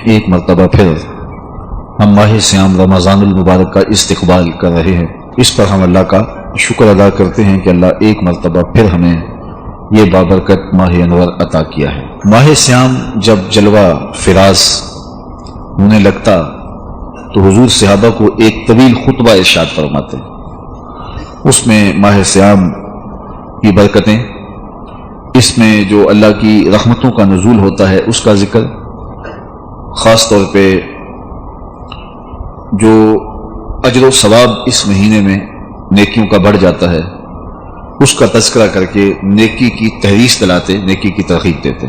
ایک مرتبہ پھر ہم ماہ سیام رمضان المبارک کا استقبال کر رہے ہیں۔ اس پر ہم اللہ کا شکر ادا کرتے ہیں کہ اللہ ایک مرتبہ پھر ہمیں یہ بابرکت ماہ انور عطا کیا ہے۔ ماہ سیام جب جلوہ فراز ہونے لگتا تو حضور صحابہ کو ایک طویل خطبہ ارشاد فرماتے، اس میں ماہ سیام کی برکتیں، اس میں جو اللہ کی رحمتوں کا نزول ہوتا ہے اس کا ذکر، خاص طور پہ جو اجر و ثواب اس مہینے میں نیکیوں کا بڑھ جاتا ہے اس کا تذکرہ کر کے نیکی کی تحریص دلاتے، نیکی کی ترغیب دیتے۔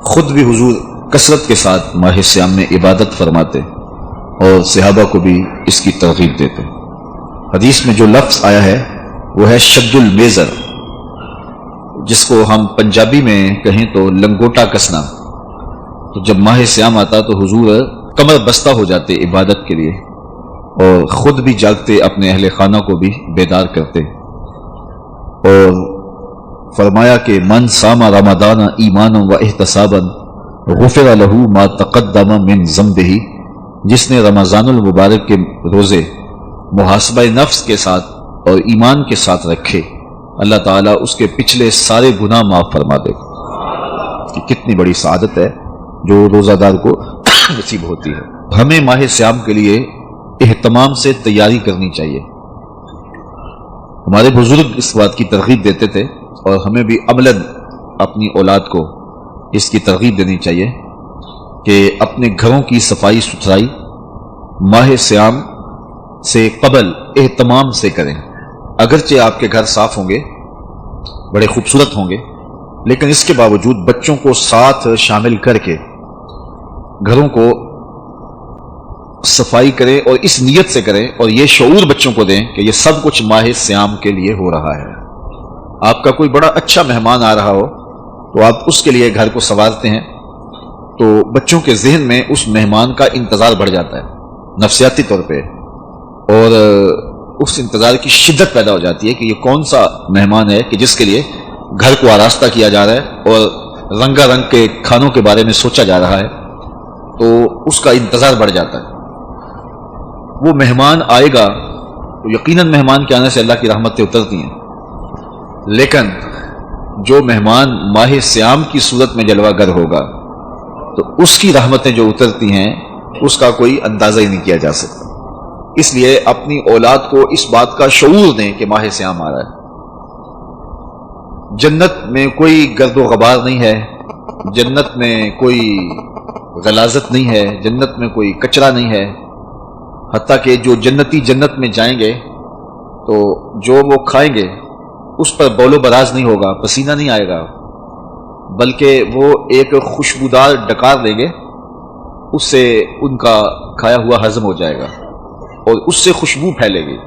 خود بھی حضور کثرت کے ساتھ ماہ سیام میں عبادت فرماتے اور صحابہ کو بھی اس کی ترغیب دیتے۔ حدیث میں جو لفظ آیا ہے وہ ہے شد المیزر، جس کو ہم پنجابی میں کہیں تو لنگوٹا کسنا۔ تو جب ماہ سیام آتا تو حضور کمر بستہ ہو جاتے عبادت کے لیے اور خود بھی جاگتے، اپنے اہل خانہ کو بھی بیدار کرتے، اور فرمایا کہ من صام رمضان ایمانا و احتسابا غفر له ما تقدم من ذنبہ، جس نے رمضان المبارک کے روزے محاسبہ نفس کے ساتھ اور ایمان کے ساتھ رکھے، اللہ تعالیٰ اس کے پچھلے سارے گناہ معاف فرما دے۔ کہ کتنی بڑی سعادت ہے جو روزہ دار کو نصیب ہوتی ہے۔ ہمیں ماہ سیام کے لیے اہتمام سے تیاری کرنی چاہیے۔ ہمارے بزرگ اس بات کی ترغیب دیتے تھے اور ہمیں بھی عملاً اپنی اولاد کو اس کی ترغیب دینی چاہیے کہ اپنے گھروں کی صفائی ستھرائی ماہ سیام سے قبل اہتمام سے کریں۔ اگرچہ آپ کے گھر صاف ہوں گے، بڑے خوبصورت ہوں گے، لیکن اس کے باوجود بچوں کو ساتھ شامل کر کے گھروں کو صفائی کریں اور اس نیت سے کریں اور یہ شعور بچوں کو دیں کہ یہ سب کچھ ماہ سیام کے لیے ہو رہا ہے۔ آپ کا کوئی بڑا اچھا مہمان آ رہا ہو تو آپ اس کے لیے گھر کو سنوارتے ہیں تو بچوں کے ذہن میں اس مہمان کا انتظار بڑھ جاتا ہے نفسیاتی طور پہ، اور اس انتظار کی شدت پیدا ہو جاتی ہے کہ یہ کون سا مہمان ہے کہ جس کے لیے گھر کو آراستہ کیا جا رہا ہے اور رنگا رنگ کے کھانوں کے بارے میں سوچا جا رہا ہے، تو اس کا انتظار بڑھ جاتا ہے۔ وہ مہمان آئے گا تو یقیناً مہمان کے آنے سے اللہ کی رحمتیں اترتی ہیں، لیکن جو مہمان ماہ سیام کی صورت میں جلوہ گر ہوگا تو اس کی رحمتیں جو اترتی ہیں اس کا کوئی اندازہ ہی نہیں کیا جا سکتا۔ اس لیے اپنی اولاد کو اس بات کا شعور دیں کہ ماہ سیام آ رہا ہے۔ جنت میں کوئی گرد و غبار نہیں ہے، جنت میں کوئی غلاظت نہیں ہے، جنت میں کوئی کچرا نہیں ہے، حتیٰ کہ جو جنتی جنت میں جائیں گے تو جو وہ کھائیں گے اس پر بول و براز نہیں ہوگا، پسینہ نہیں آئے گا، بلکہ وہ ایک خوشبودار ڈکار لیں گے، اس سے ان کا کھایا ہوا ہضم ہو جائے گا اور اس سے خوشبو پھیلے گی۔